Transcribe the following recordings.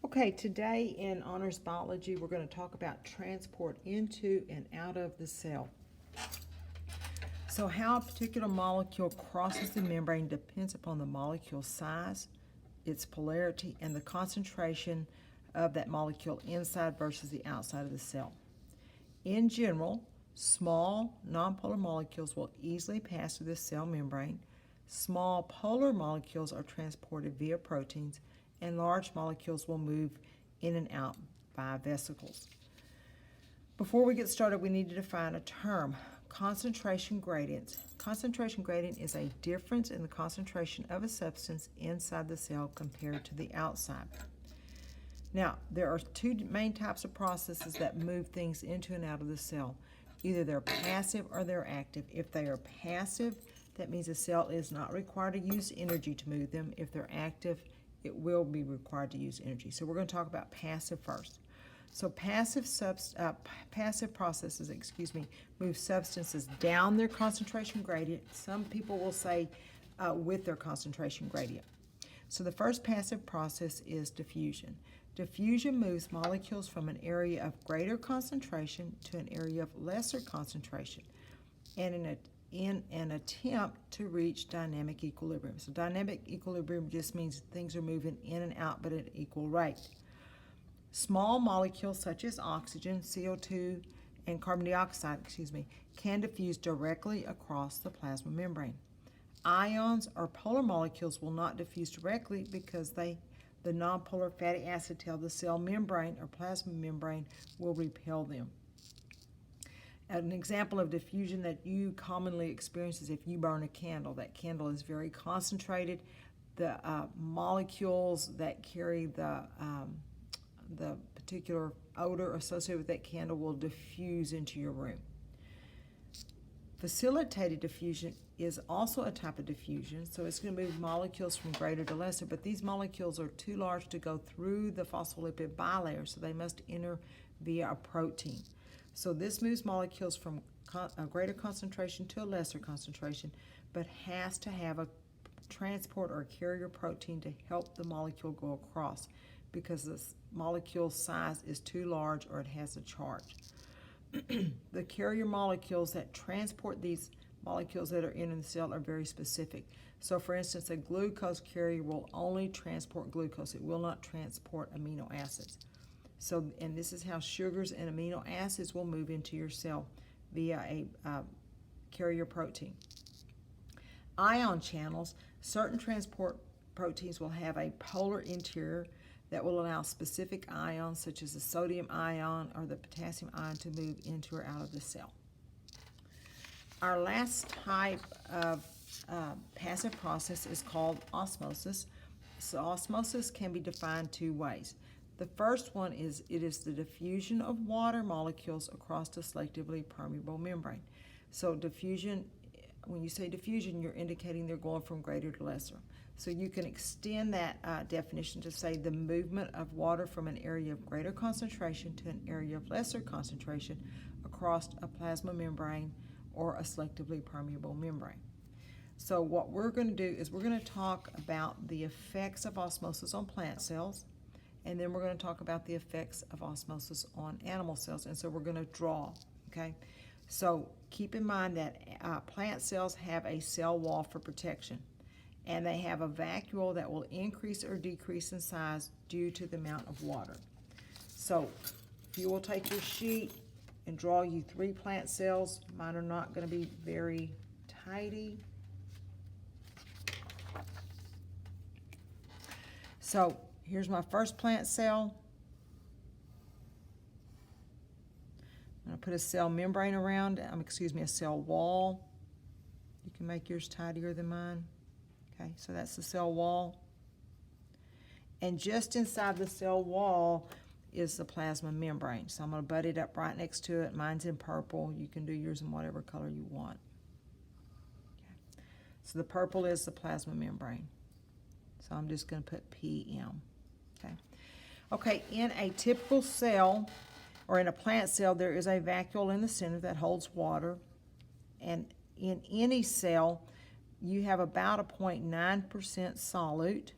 Okay, today in Honors Biology, we're going to talk about transport into and out of the cell. So how a particular molecule crosses the membrane depends upon the molecule size, its polarity, and the concentration of that molecule inside versus the outside of the cell. In general, small nonpolar molecules will easily pass through the cell membrane. Small polar molecules are transported via proteins, and large molecules will move in and out by vesicles. Before we get started, we need to define a term, concentration gradients. Concentration gradient is a difference in the concentration of a substance inside the cell compared to the outside. Now, there are two main types of processes that move things into and out of the cell. Either they're passive or they're active. If they are passive, that means the cell is not required to use energy to move them. If they're active, it will be required to use energy. So we're going to talk about passive first. So passive processes, move substances down their concentration gradient. Some people will say with their concentration gradient. So the first passive process is diffusion. Diffusion moves molecules from an area of greater concentration to an area of lesser concentration, and in an attempt to reach dynamic equilibrium. So dynamic equilibrium just means things are moving in and out but at an equal rate. Small molecules such as oxygen, CO2, and carbon dioxide, can diffuse directly across the plasma membrane. Ions or polar molecules will not diffuse directly because the nonpolar fatty acid tail of the cell membrane or plasma membrane will repel them. An example of diffusion that you commonly experience is if you burn a candle. That candle is very concentrated. The molecules that carry the particular odor associated with that candle will diffuse into your room. Facilitated diffusion is also a type of diffusion, so it's going to move molecules from greater to lesser, but these molecules are too large to go through the phospholipid bilayer, so they must enter via a protein. So this moves molecules from a greater concentration to a lesser concentration, but has to have a transport or carrier protein to help the molecule go across because the molecule size is too large or it has a charge. The carrier molecules that transport these molecules that are in the cell are very specific. So for instance, a glucose carrier will only transport glucose. It will not transport amino acids. So, and this is how sugars and amino acids will move into your cell via a carrier protein. Ion channels, certain transport proteins will have a polar interior that will allow specific ions such as the sodium ion or the potassium ion to move into or out of the cell. Our last type of passive process is called osmosis. So osmosis can be defined two ways. The first one is it is the diffusion of water molecules across a selectively permeable membrane. So diffusion, when you say diffusion, you're indicating they're going from greater to lesser. So you can extend that definition to say the movement of water from an area of greater concentration to an area of lesser concentration across a plasma membrane or a selectively permeable membrane. So what we're going to do is we're going to talk about the effects of osmosis on plant cells, and then we're going to talk about the effects of osmosis on animal cells, and so we're going to draw, okay? So keep in mind that plant cells have a cell wall for protection, and they have a vacuole that will increase or decrease in size due to the amount of water. So if you will take your sheet and draw you 3 plant cells, mine are not going to be very tidy. So here's my first plant cell. I'm going to put a cell membrane around, a cell wall. You can make yours tidier than mine. Okay, so that's the cell wall. And just inside the cell wall is the plasma membrane. So I'm going to butt it up right next to it. Mine's in purple. You can do yours in whatever color you want. Okay. So the purple is the plasma membrane. So I'm just going to put PM. Okay. Okay, in a typical cell or in a plant cell, there is a vacuole in the center that holds water. And in any cell, you have about a 0.9% solute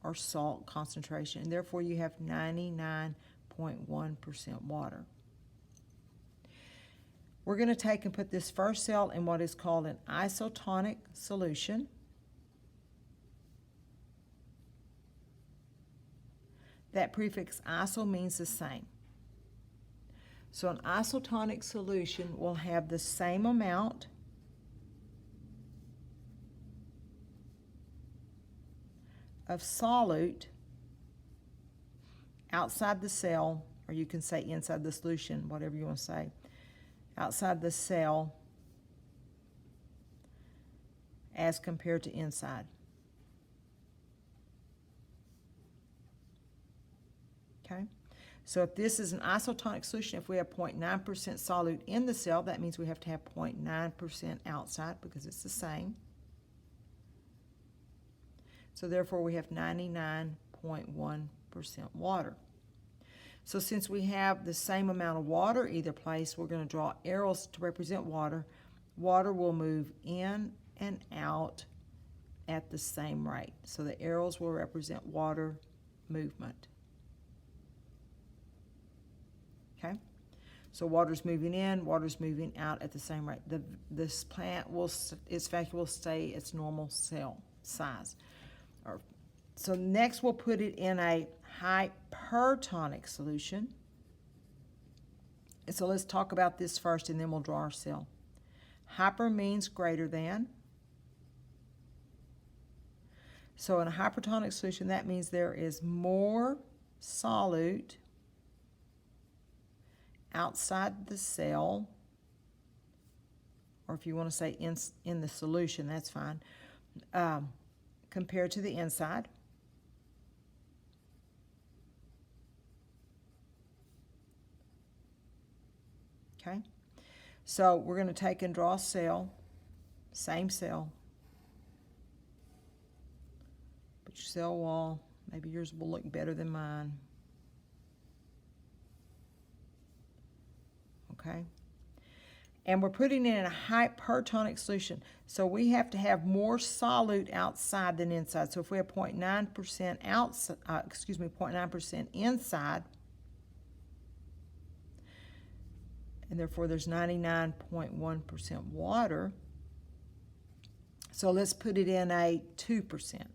or salt concentration, and therefore you have 99.1% water. We're going to take and put this first cell in what is called an isotonic solution. That prefix iso means the same. So an isotonic solution will have the same amount of solute outside the cell, or you can say inside the solution, whatever you want to say, outside the cell as compared to inside. Okay? So if this is an isotonic solution, if we have 0.9% solute in the cell, that means we have to have 0.9% outside because it's the same. So therefore we have 99.1% water. So since we have the same amount of water either place, we're going to draw arrows to represent water. Water will move in and out at the same rate. So the arrows will represent water movement. Okay? So water's moving in, water's moving out at the same rate. This plant its vacuum will stay its normal cell size. So next we'll put it in a hypertonic solution. And so let's talk about this first and then we'll draw our cell. Hyper means greater than. So in a hypertonic solution, that means there is more solute outside the cell, or if you want to say in the solution, that's fine, compared to the inside. Okay, so we're going to take and draw a cell, same cell. Put your cell wall. Maybe yours will look better than mine. Okay, and we're putting it in a hypertonic solution. So we have to have more solute outside than inside. So if we have 0.9% outside, 0.9% inside, and therefore there's 99.1% water. So let's put it in a 2%.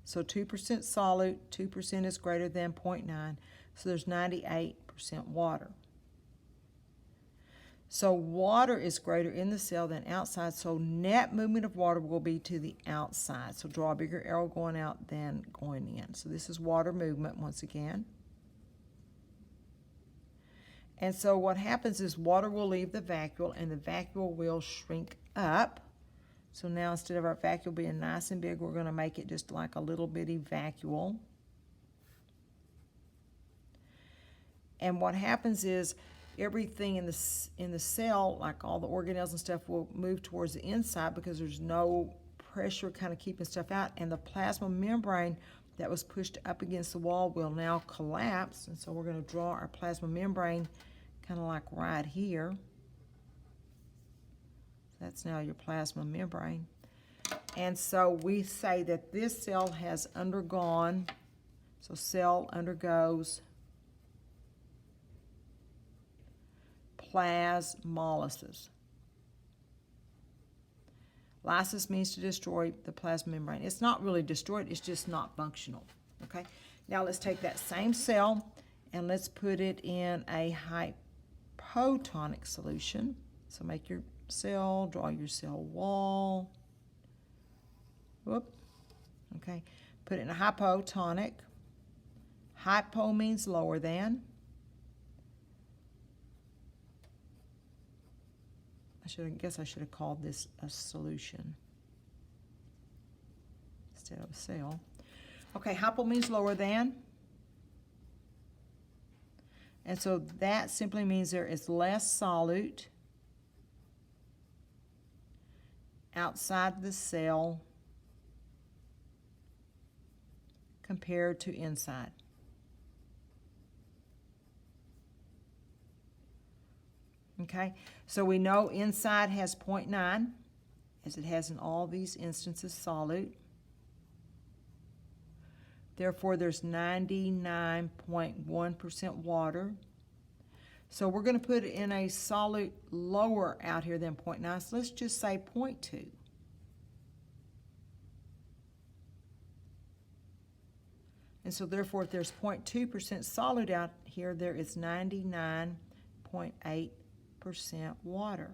So 2% solute, 2% is greater than 0.9, so there's 98% water. So water is greater in the cell than outside, so net movement of water will be to the outside. So draw a bigger arrow going out than going in. So this is water movement once again. And so what happens is water will leave the vacuole and the vacuole will shrink up. So now instead of our vacuole being nice and big, we're going to make it just like a little bitty vacuole. And what happens is everything in the cell, like all the organelles and stuff, will move towards the inside because there's no pressure kind of keeping stuff out. And the plasma membrane that was pushed up against the wall will now collapse. And so we're going to draw our plasma membrane kind of like right here. That's now your plasma membrane. And so we say that this cell has undergone, so cell undergoes plasmolysis. Lysis means to destroy the plasma membrane. It's not really destroyed, it's just not functional. Okay, now let's take that same cell and let's put it in a hypotonic solution. So make your cell, draw your cell wall. Whoop. Okay, put it in a hypotonic. Hypo means lower than. I guess I should have called this a solution instead of a cell. Okay, hypo means lower than. And so that simply means there is less solute outside the cell compared to inside. Okay, so we know inside has 0.9, as it has in all these instances, solute. Therefore, there's 99.1% water. So we're going to put it in a solute lower out here than 0.9. So let's just say 0.2. And so therefore, if there's 0.2% solid out here, there is 99.8% water.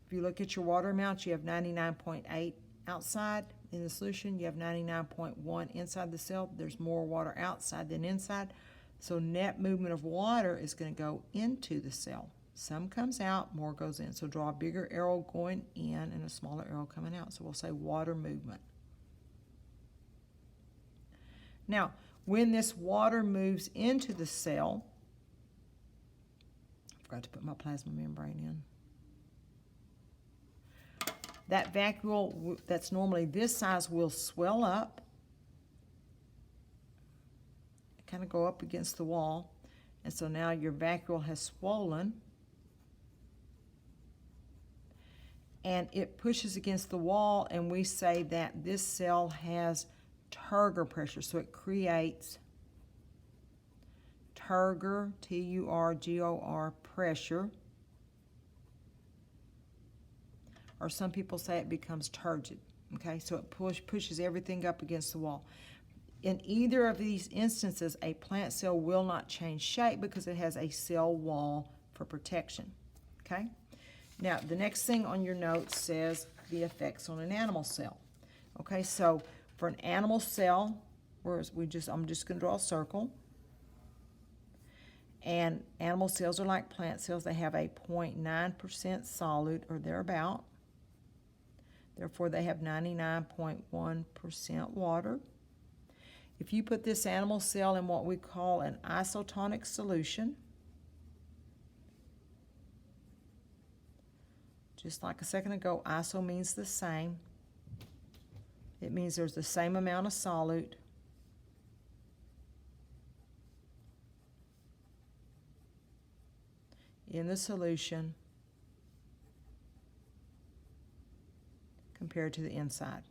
If you look at your water amounts, you have 99.8 outside in the solution. You have 99.1 inside the cell. There's more water outside than inside. So net movement of water is going to go into the cell. Some comes out, more goes in. So draw a bigger arrow going in and a smaller arrow coming out. So we'll say water movement. Now, when this water moves into the cell, I forgot to put my plasma membrane in. That vacuole that's normally this size will swell up, kind of go up against the wall, and so now your vacuole has swollen, and it pushes against the wall, and we say that this cell has turgor pressure, so it creates turgor, T-U-R-G-O-R, pressure. Or some people say it becomes turgid, okay? So it pushes everything up against the wall. In either of these instances, a plant cell will not change shape because it has a cell wall for protection, okay? Now, the next thing on your notes says the effects on an animal cell. Okay, so for an animal cell, I'm just going to draw a circle. And animal cells are like plant cells. They have a 0.9% solid or thereabout. Therefore, they have 99.1% water. If you put this animal cell in what we call an isotonic solution, just like a second ago, iso means the same. It means there's the same amount of solute. In the solution compared to the inside.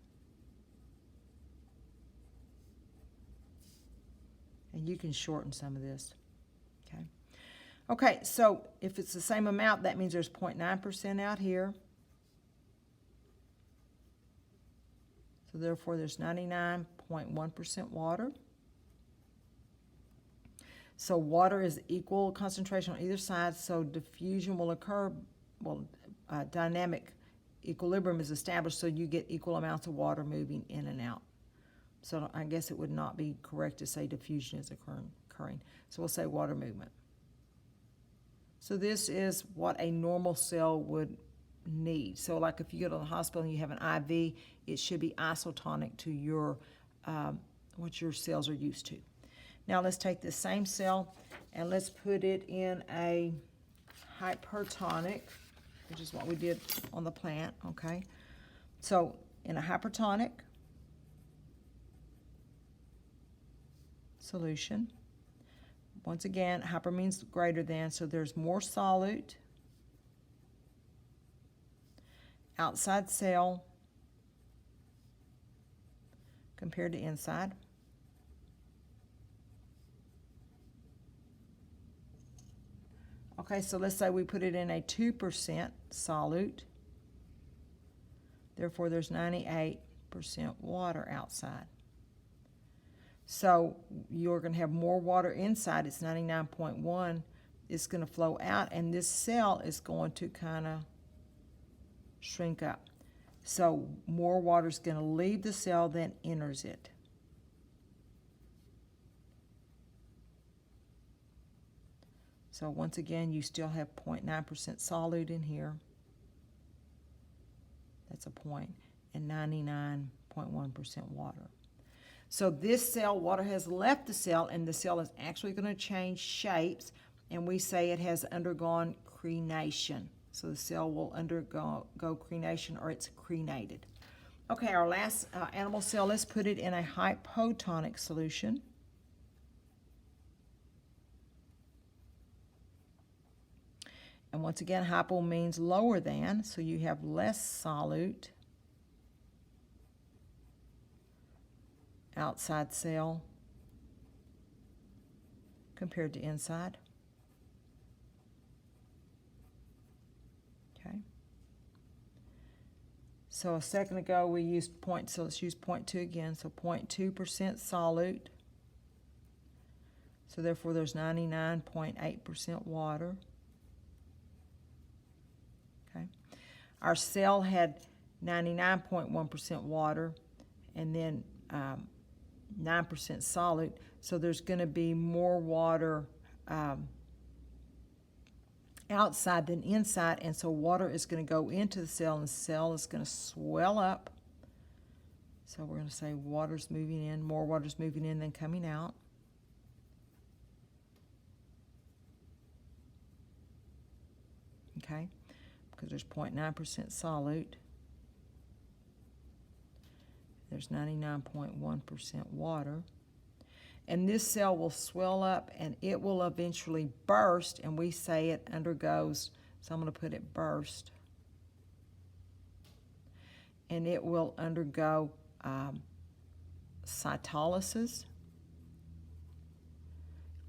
And you can shorten some of this. Okay, so if it's the same amount, that means there's 0.9% out here. So therefore, there's 99.1% water. So water is equal concentration on either side, so diffusion will occur, dynamic equilibrium is established, so you get equal amounts of water moving in and out. So I guess it would not be correct to say diffusion is occurring. So we'll say water movement. So this is what a normal cell would need. So like if you go to the hospital and you have an IV, it should be isotonic to your what your cells are used to. Now let's take this same cell and let's put it in a hypertonic, which is what we did on the plant, okay? So in a hypertonic solution, once again, hyper means greater than, so there's more solute outside cell compared to inside. Okay, so let's say we put it in a 2% solute. Therefore, there's 98% water outside. So you're going to have more water inside. It's 99.1. It's going to flow out, and this cell is going to kind of shrink up. So more water is going to leave the cell than enters it. So once again, you still have 0.9% solute in here. That's a point, and 99.1% water. So this cell, water has left the cell, and the cell is actually going to change shapes, and we say it has undergone crenation. So the cell will undergo crenation, or it's crenated. Okay, our last animal cell, let's put it in a hypotonic solution. And once again, hypo means lower than, so you have less solute outside cell compared to inside. Okay. So a second ago we used point, so let's use 0.2 again. So 0.2% solute. So therefore there's 99.8% water. Okay. Our cell had 99.1% water and then 9% solute. So there's going to be more water outside than inside, and so water is going to go into the cell, and the cell is going to swell up. So we're going to say water's moving in, more water's moving in than coming out. Okay, because there's 0.9% solute. There's 99.1% water. And this cell will swell up and it will eventually burst, and we say it undergoes, so I'm going to put it burst. And it will undergo cytolysis.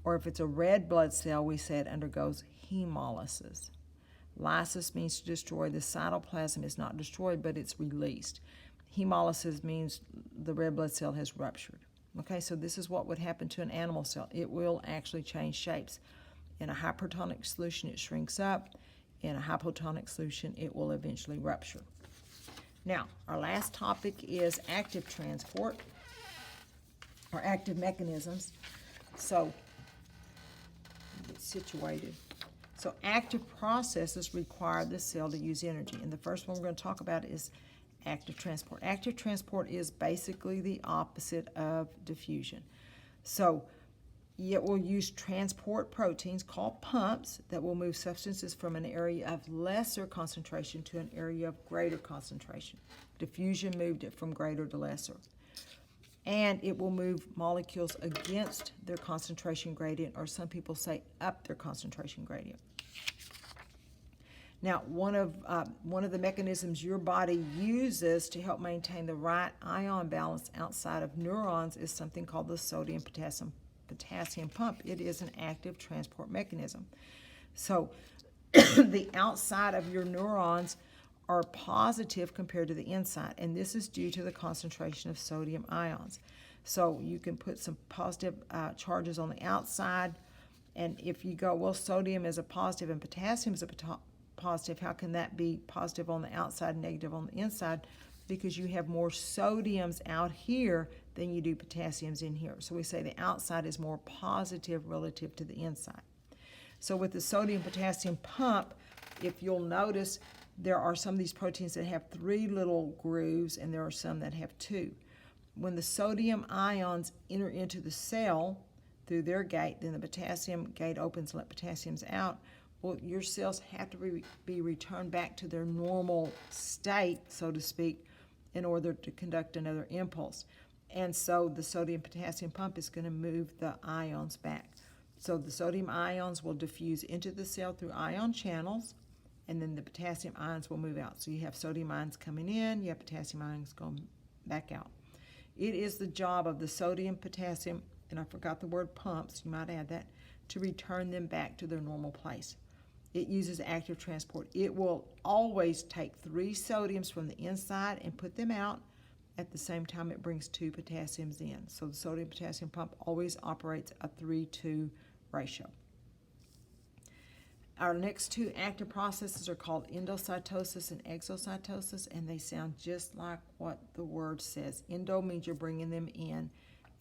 Or if it's a red blood cell, we say it undergoes hemolysis. Lysis means to destroy. The cytoplasm is not destroyed, but it's released. Hemolysis means the red blood cell has ruptured. Okay, so this is what would happen to an animal cell. It will actually change shapes. In a hypertonic solution, it shrinks up. In a hypotonic solution, it will eventually rupture. Now, our last topic is active transport, or active mechanisms. So, get situated. So, active processes require the cell to use energy. And the first one we're going to talk about is active transport. Active transport is basically the opposite of diffusion. So it will use transport proteins called pumps that will move substances from an area of lesser concentration to an area of greater concentration. Diffusion moved it from greater to lesser. And it will move molecules against their concentration gradient, or some people say up their concentration gradient. Now, one of the mechanisms your body uses to help maintain the right ion balance outside of neurons is something called the sodium-potassium pump. It is an active transport mechanism. So the outside of your neurons are positive compared to the inside, and this is due to the concentration of sodium ions. So you can put some positive charges on the outside, and if you go, well, sodium is a positive and potassium is a positive, how can that be positive on the outside and negative on the inside? Because you have more sodiums out here than you do potassiums in here. So we say the outside is more positive relative to the inside. So with the sodium-potassium pump, if you'll notice, there are some of these proteins that have 3 little grooves, and there are some that have 2. When the sodium ions enter into the cell through their gate, then the potassium gate opens and let potassiums out. Well, your cells have to be returned back to their normal state, so to speak, in order to conduct another impulse. And so the sodium-potassium pump is going to move the ions back. So the sodium ions will diffuse into the cell through ion channels, and then the potassium ions will move out. So you have sodium ions coming in, you have potassium ions going back out. It is the job of the sodium-potassium, and I forgot the word pumps, you might add that, to return them back to their normal place. It uses active transport. It will always take 3 sodiums from the inside and put them out. At the same time, it brings 2 potassiums in. So the sodium-potassium pump always operates a 3-2 ratio. Our next 2 active processes are called endocytosis and exocytosis, and they sound just like what the word says. Endo means you're bringing them in.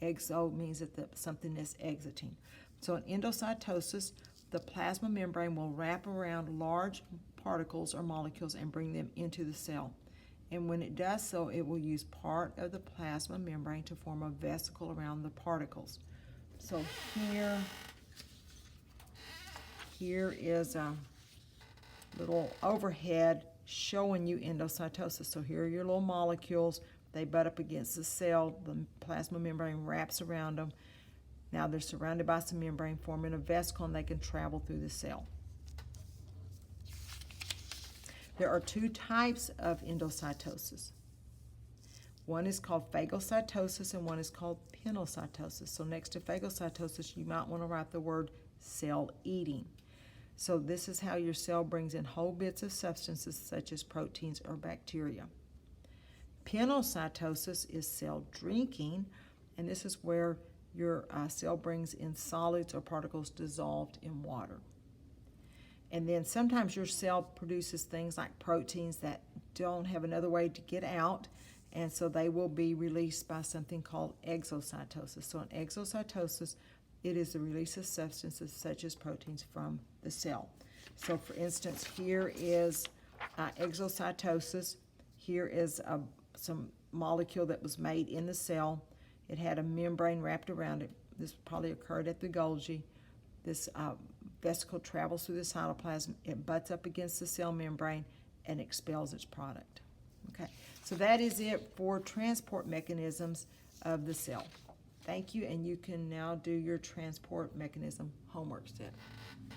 Exo means that something is exiting. So in endocytosis, the plasma membrane will wrap around large particles or molecules and bring them into the cell. And when it does so, it will use part of the plasma membrane to form a vesicle around the particles. So here is a little overhead showing you endocytosis. So here are your little molecules. They butt up against the cell. The plasma membrane wraps around them. Now they're surrounded by some membrane forming a vesicle, and they can travel through the cell. There are 2 types of endocytosis. One is called phagocytosis and one is called pinocytosis. So next to phagocytosis, you might want to write the word cell eating. So this is how your cell brings in whole bits of substances such as proteins or bacteria. Pinocytosis is cell drinking, and this is where your cell brings in solids or particles dissolved in water. And then sometimes your cell produces things like proteins that don't have another way to get out, and so they will be released by something called exocytosis. So in exocytosis, it is the release of substances such as proteins from the cell. So for instance, here is exocytosis. Here is some molecule that was made in the cell. It had a membrane wrapped around it. This probably occurred at the Golgi. This vesicle travels through the cytoplasm. It butts up against the cell membrane and expels its product. Okay, so that is it for transport mechanisms of the cell. Thank you, and you can now do your transport mechanism homework set.